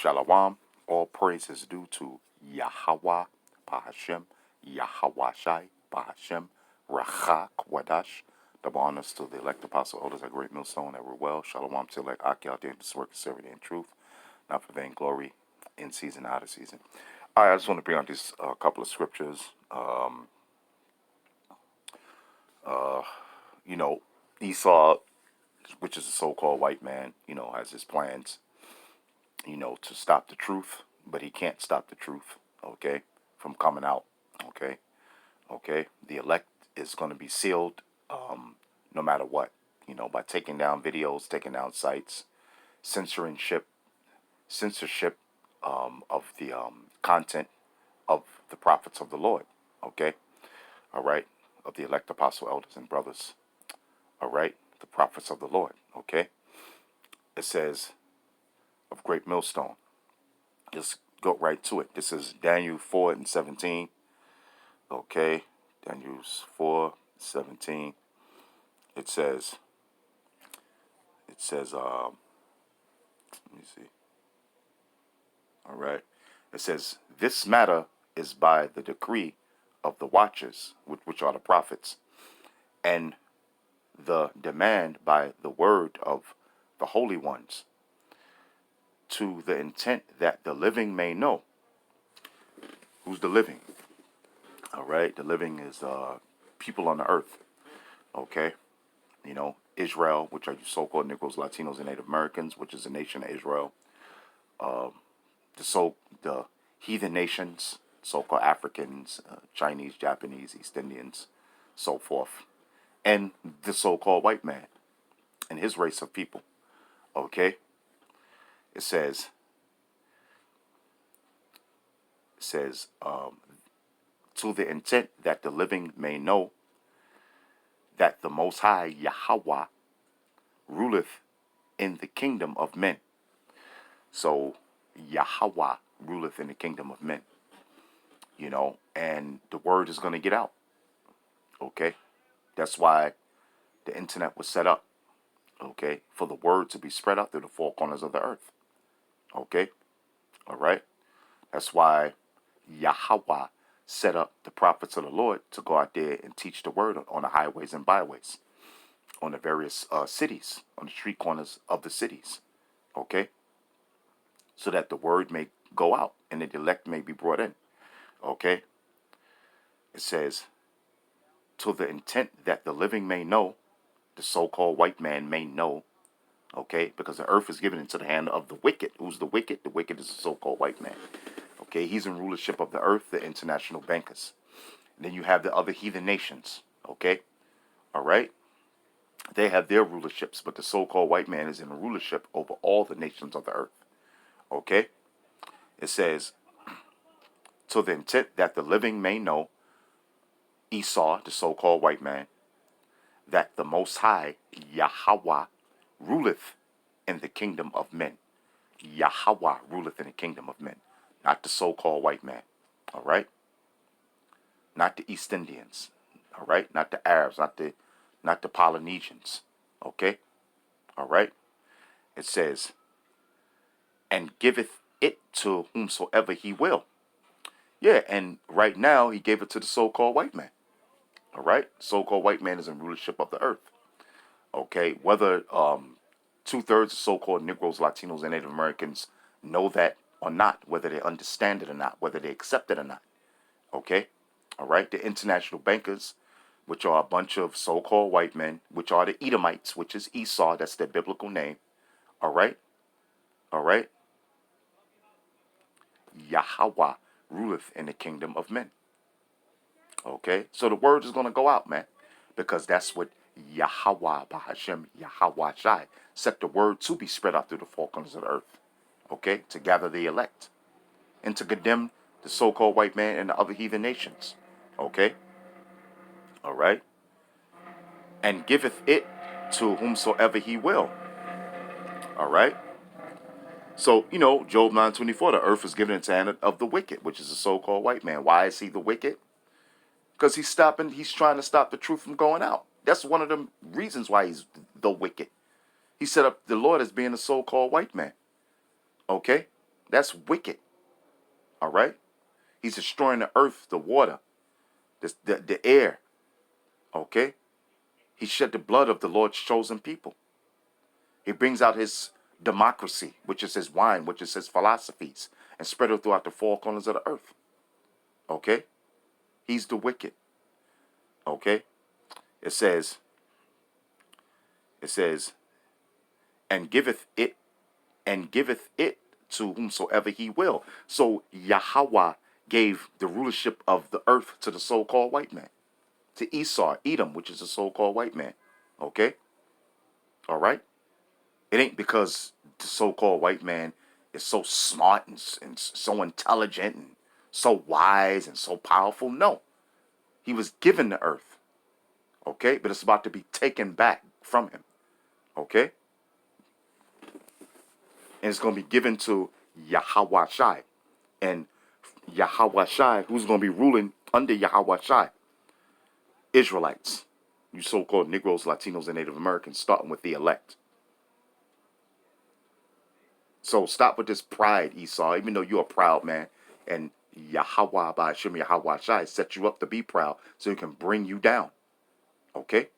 Shalom. All praise is due to Yahweh, Bahashem, Yahweh Shai, Bahashem, Rachak Wadash. Double honors to the elect apostle elders at Great Millstone that were well. Shalom to elect Aki out there in this work of sincerity and truth, not for vain glory, in season, out of season. All right, I just want to bring out these couple of scriptures. Esau, which is a so-called white man, has his plans, to stop the truth, but he can't stop the truth, okay, from coming out, okay. The elect is going to be sealed, no matter what, by taking down videos, taking down sites, censorship, of the content of the prophets of the Lord, okay, all right, of the elect apostle elders and brothers, all right, the prophets of the Lord, okay. It says of Great Millstone. Just go right to it. This is Daniel 4:17. Okay, Daniel 4:17. It says, let me see. All right. It says, this matter is by the decree of the watchers, which are the prophets, and the demand by the word of the holy ones, to the intent that the living may know. Who's the living? All right, the living is people on the earth. Okay, Israel, which are you so-called Negroes, Latinos, and Native Americans, which is the nation of Israel. The heathen nations, so-called Africans, Chinese, Japanese, East Indians, so forth, and the so-called white man and his race of people. Okay, it says to the intent that the living may know that the Most High Yahweh ruleth in the kingdom of men. So Yahweh ruleth in the kingdom of men, and the word is going to get out. Okay, that's why the internet was set up. Okay, for the word to be spread out through the four corners of the earth. Okay, all right. That's why Yahweh set up the prophets of the Lord to go out there and teach the word on the highways and byways, on the various cities, on the street corners of the cities, okay? So that the word may go out and the elect may be brought in, okay? It says, to the intent that the living may know, the so-called white man may know, okay? Because the earth is given into the hand of the wicked. Who's the wicked? The wicked is the so-called white man. Okay, he's in rulership of the earth, the international bankers. And then you have the other heathen nations, okay? All right? They have their rulerships, but the so-called white man is in rulership over all the nations of the earth, okay? It says, to the intent that the living may know, Esau, the so-called white man, that the Most High, Yahweh, ruleth in the kingdom of men. Yahweh ruleth in the kingdom of men. Not the so-called white man, all right? Not the East Indians, all right? Not the Arabs, not the Polynesians, okay? All right? It says, and giveth it to whomsoever he will. Yeah, and right now he gave it to the so-called white man, all right? So-called white man is in rulership of the earth, okay? Whether 2/3 of so-called Negroes, Latinos, and Native Americans know that or not, whether they understand it or not, whether they accept it or not, okay? All right, the international bankers, which are a bunch of so-called white men, which are the Edomites, which is Esau, that's their biblical name, all right? All right? Yahweh ruleth in the kingdom of men, okay? So the word is going to go out, man, because that's what Yahweh, Bahashem, Yahweh Shai, set the word to be spread out through the four corners of the earth, okay, to gather the elect and to condemn the so-called white man and the other heathen nations, okay? All right? And giveth it to whomsoever he will, all right? So, Job 9:24, the earth is given into the hand of the wicked, which is the so-called white man. Why is he the wicked? Because he's trying to stop the truth from going out. That's one of the reasons why he's the wicked. He set up the Lord as being a so-called white man, okay? That's wicked. All right? He's destroying the earth, the water, the air. Okay? He shed the blood of the Lord's chosen people. He brings out his democracy, which is his wine, which is his philosophies, and spread it throughout the four corners of the earth. Okay? He's the wicked. Okay? It says, and giveth it to whomsoever he will. So Yahweh gave the rulership of the earth to the so-called white man, to Esau, Edom, which is the so-called white man. Okay? All right? It ain't because the so-called white man is so smart and so intelligent and so wise and so powerful. No. He was given the earth. Okay? But it's about to be taken back from him. Okay? And it's going to be given to Yahweh Shai. And Yahweh Shai, who's going to be ruling under Yahweh Shai? Israelites. You so-called Negroes, Latinos, and Native Americans, starting with the elect. So stop with this pride, Esau, even though you're a proud man. And Yahweh by Hashem Yahweh Shai set you up to be proud so he can bring you down. Okay?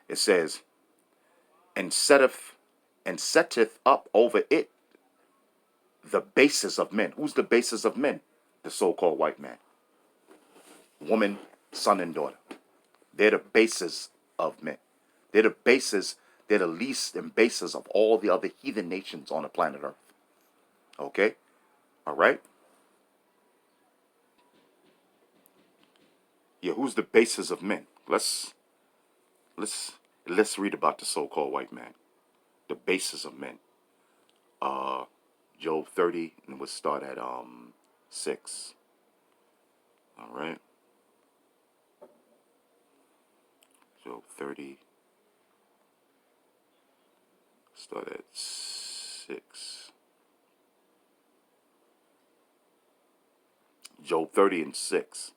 It says, and setteth up over it the basis of men. Who's the basis of men? The so-called white man. Woman, son, and daughter. They're the basis of men. They're the basis, they're the least and basis of all the other heathen nations on the planet Earth. Okay? All right? Yeah, who's the basis of men? Let's read about the so-called white man. The basis of men. Job 30, and we'll start at 6. All right? Job 30. Start at 6. Job 30 and 6.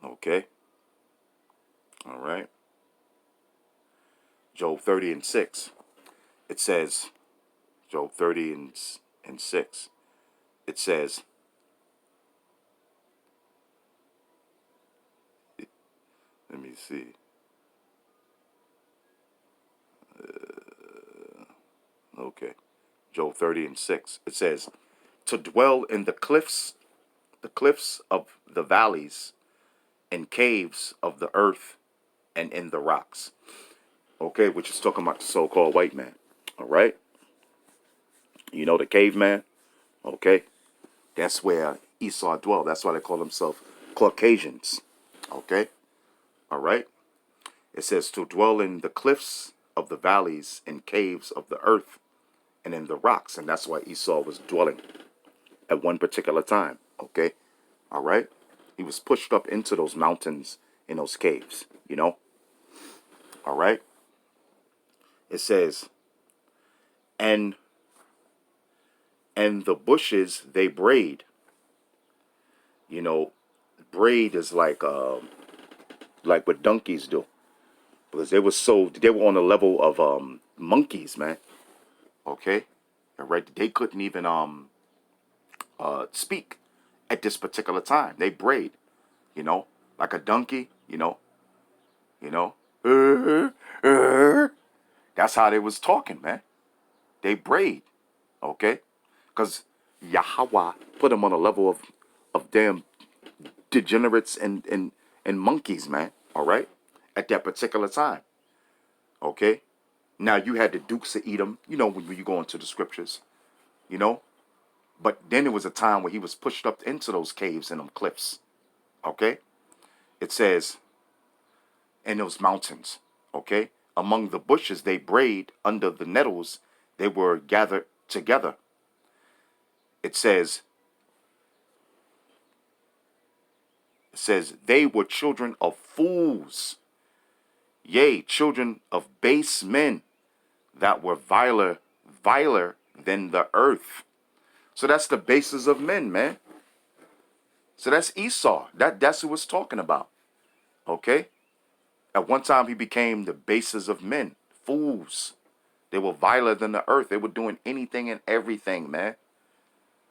Okay? All right? Job 30 and 6. It says, Job 30 and 6. It says, let me see. Okay. Job 30 and 6. It says, to dwell in the cliffs of the valleys and caves of the earth and in the rocks. Okay, which is talking about the so-called white man. All right? You know the caveman? Okay? That's where Esau dwelled. That's why they call themselves Caucasians. Okay? All right? It says to dwell in the cliffs of the valleys and caves of the earth and in the rocks. And that's why Esau was dwelling at one particular time. Okay? All right? He was pushed up into those mountains in those caves, you know? All right? It says, and the bushes they braid. You know, braid is like what donkeys do. Because they were on the level of monkeys, man. Okay? And right, they couldn't even speak at this particular time. They braid, you know, like a donkey, you know. That's how they was talking, man. They braid, okay? Because Yahweh put them on a level of damn degenerates and monkeys, man, all right? At that particular time, okay? Now, you had the Dukes of Edom, you know, when you go into the scriptures, you know? But then there was a time where he was pushed up into those caves and them cliffs, okay? It says, in those mountains, okay? Among the bushes they braid, under the nettles they were gathered together. It says, they were children of fools, yea, children of base men that were viler than the earth. So that's the basis of men, man. So that's Esau. That's who it's talking about. Okay? At one time he became the basis of men. Fools. They were viler than the earth. They were doing anything and everything, man.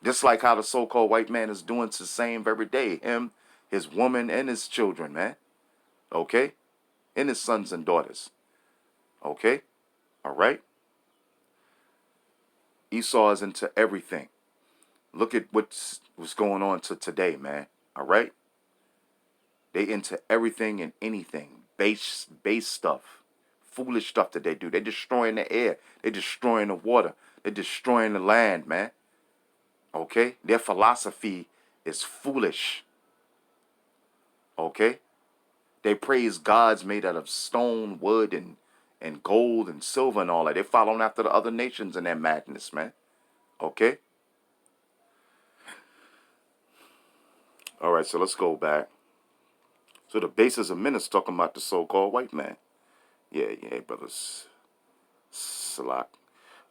Just like how the so-called white man is doing the same every day. Him, his woman, and his children, man. Okay? And his sons and daughters. Okay? All right? Esau is into everything. Look at what's going on to today, man. All right? They into everything and anything. Base stuff. Foolish stuff that they do. They're destroying the air. They're destroying the water. They're destroying the land, man. Okay? Their philosophy is foolish. Okay? They praise gods made out of stone, wood, and gold and silver and all that. They're following after the other nations in their madness, man. Okay? All right, so let's go back. So the basis of men is talking about the so-called white man. Yeah, brothers. Salak.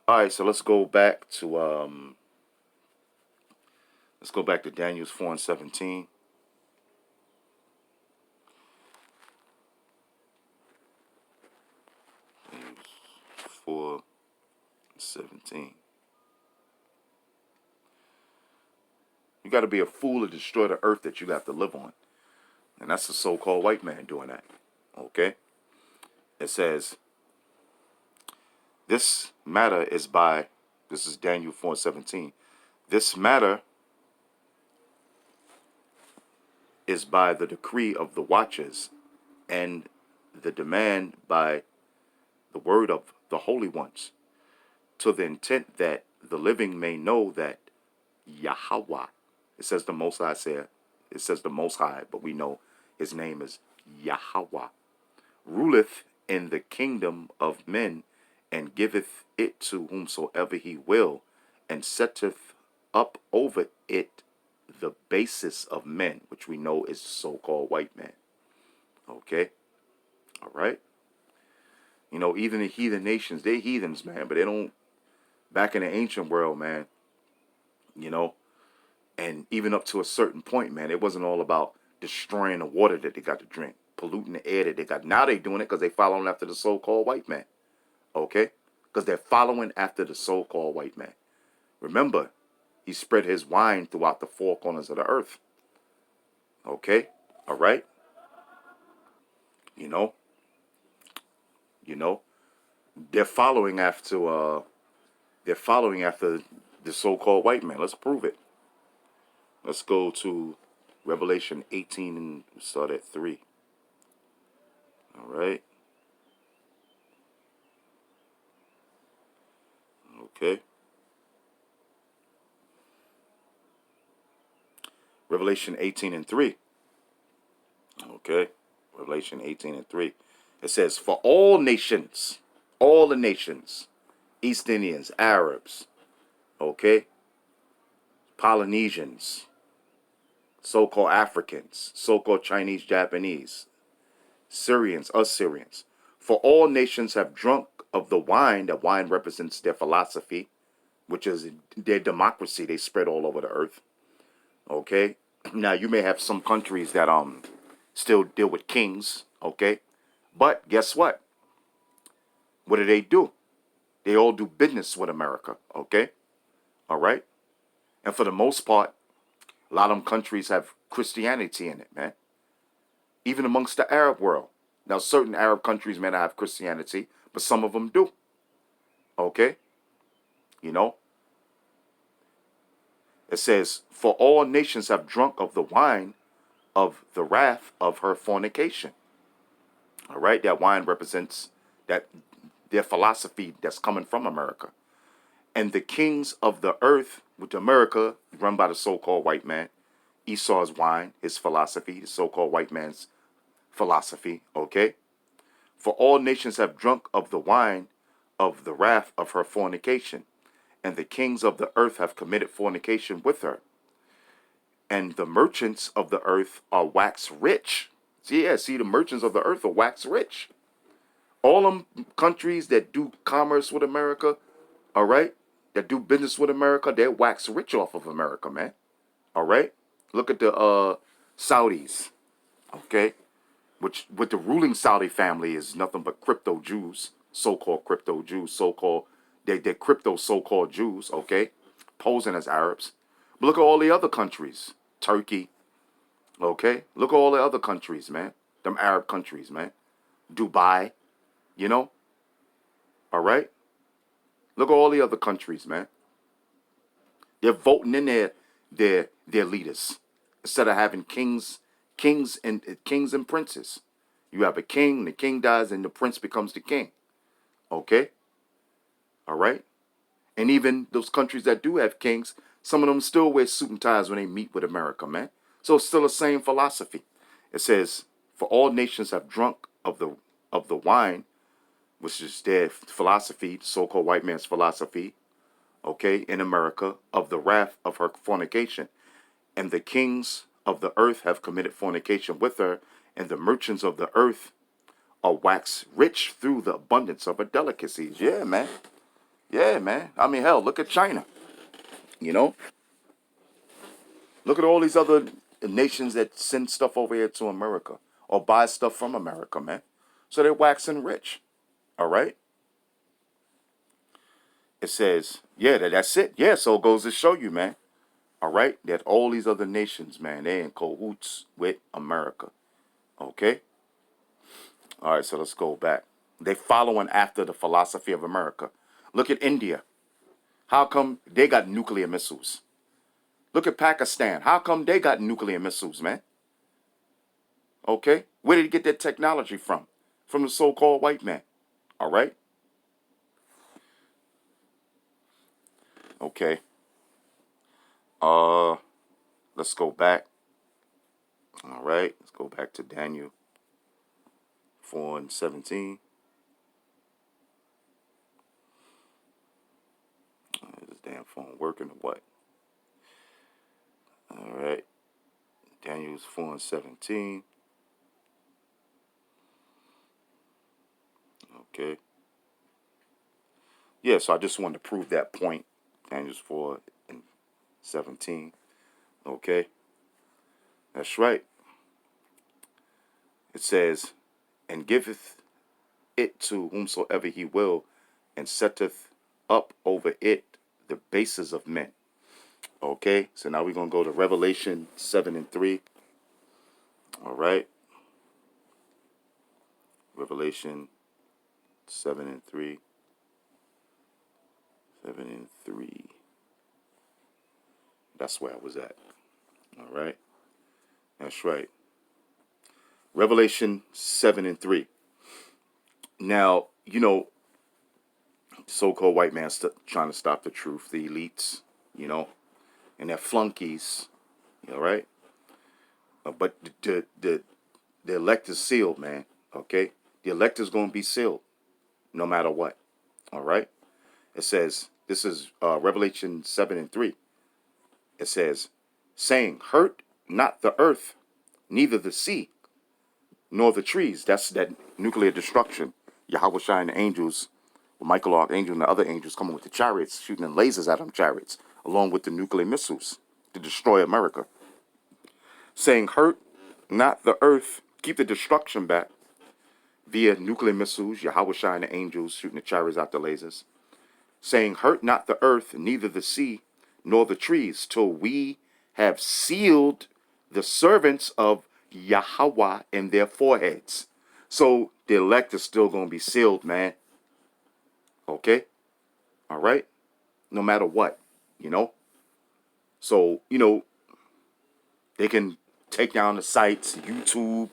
All right, so let's go back to Daniel's 4:17. Daniel's 4:17. You got to be a fool to destroy the earth that you got to live on. And that's the so-called white man doing that. Okay? It says, this is Daniel 4:17. This matter is by the decree of the watchers and the demand by the word of the holy ones, to the intent that the living may know that Yahweh, it says the Most High, but we know his name is Yahweh, ruleth in the kingdom of men, and giveth it to whomsoever he will, and setteth up over it the basis of men, which we know is the so-called white man. Okay? All right? You know, even the heathen nations, they're heathens, man, but they don't, back in the ancient world, man, you know, and even up to a certain point, man, it wasn't all about destroying the water that they got to drink, polluting the air that they got. Now they doing it because they following after the so-called white man. Okay? Because they're following after the so-called white man. Remember, he spread his wine throughout the four corners of the earth. Okay? All right? You know, they're following after the so-called white man. Let's prove it. Let's go to Revelation 18 and start at 3. All right. Okay. Revelation 18 and 3. Okay. Revelation 18 and 3. It says, for all the nations, East Indians, Arabs, okay, Polynesians, so-called Africans, so-called Chinese, Japanese, Syrians, Assyrians, for all nations have drunk of the wine. That wine represents their philosophy, which is their democracy they spread all over the earth. Okay? Now, you may have some countries that still deal with kings, okay? But guess what? What do? They all do business with America, okay? All right? And for the most part, a lot of them countries have Christianity in it, man. Even amongst the Arab world. Now, certain Arab countries may not have Christianity, but some of them do. Okay? You know? It says, for all nations have drunk of the wine of the wrath of her fornication. All right? That wine represents that their philosophy that's coming from America. And the kings of the earth, which America, run by the so-called white man, Esau's wine, his philosophy, the so-called white man's philosophy, okay? For all nations have drunk of the wine of the wrath of her fornication, and the kings of the earth have committed fornication with her. And the merchants of the earth are wax rich. See, the merchants of the earth are wax rich. All them countries that do commerce with America, all right, that do business with America, they're wax rich off of America, man. All right? Look at the Saudis, okay? Which with the ruling Saudi family is nothing but crypto Jews, so-called crypto Jews, they're crypto so-called Jews, okay, posing as Arabs. But look at all the other countries. Turkey, okay? Look at all the other countries, man. Them Arab countries, man. Dubai, you know? All right? Look at all the other countries, man. They're voting in their leaders instead of having kings and princes. You have a king, the king dies, and the prince becomes the king. Okay? All right? And even those countries that do have kings, some of them still wear suit and ties when they meet with America, man. So it's still the same philosophy. It says, for all nations have drunk of the wine, which is their philosophy, so-called white man's philosophy, okay, in America, of the wrath of her fornication. And the kings of the earth have committed fornication with her, and the merchants of the earth are waxed rich through the abundance of her delicacies. Yeah, man. Yeah, man. I mean, hell, look at China. You know? Look at all these other nations that send stuff over here to America or buy stuff from America, man. So they're waxing rich. All right? It says, yeah, that's it. Yeah, so it goes to show you, man. All right? That all these other nations, man, they in cahoots with America. Okay? All right, so let's go back. They following after the philosophy of America. Look at India. How come they got nuclear missiles? Look at Pakistan. How come they got nuclear missiles, man? Okay? Where did they get that technology from? From the so-called white man. All right? Okay. Let's go back. All right. Let's go back to Daniel 4:17. Is this damn phone working or what? All right. Daniel's 4:17. Okay. Yeah, so I just wanted to prove that point. Daniel's 4:17. Okay. That's right. It says, and giveth it to whomsoever he will, and setteth up over it the bases of men. Okay, so now we're going to go to Revelation 7:3. All right. Revelation 7:3. 7:3. That's where I was at. All right. That's right. Revelation 7:3. Now, so-called white man trying to stop the truth, the elites, and their flunkies, all right? But the elect is sealed, man, okay? The elect is going to be sealed no matter what, all right? It says, this is Revelation 7:3. It says, saying, hurt not the earth, neither the sea, nor the trees. That's that nuclear destruction. Yahweh Shai and the angels, Michael Archangel and the other angels coming with the chariots, shooting in lasers at them chariots, along with the nuclear missiles to destroy America. Saying, hurt not the earth, keep the destruction back via nuclear missiles, Yahweh Shai and the angels shooting the chariots out the lasers. Saying, hurt not the earth, neither the sea, nor the trees, till we have sealed the servants of Yahweh in their foreheads. So the elect is still going to be sealed, man. Okay? All right? No matter what, So, they can take down the sites, YouTube,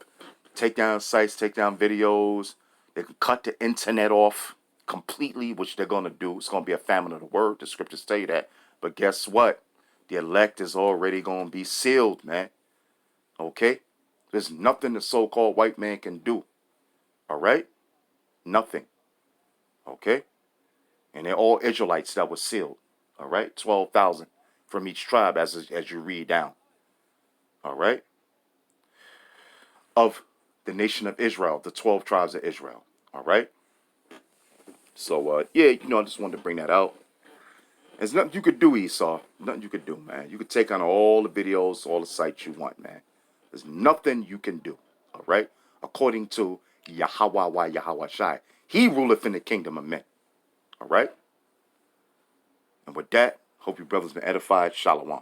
take down sites, take down videos. They can cut the internet off completely, which they're going to do. It's going to be a famine of the word. The scriptures say that. But guess what? The elect is already going to be sealed, man. Okay? There's nothing the so-called white man can do. All right? Nothing. Okay? And they're all Israelites that were sealed. All right? 12,000 from each tribe as you read down. All right? Of the nation of Israel, the 12 tribes of Israel. All right? So, yeah, I just wanted to bring that out. There's nothing you could do, Esau. Nothing you could do, man. You could take on all the videos, all the sites you want, man. There's nothing you can do. All right? According to Yahweh Yahweh Shai. He ruleth in the kingdom of men. All right? And with that, hope you brothers been edified. Shalom.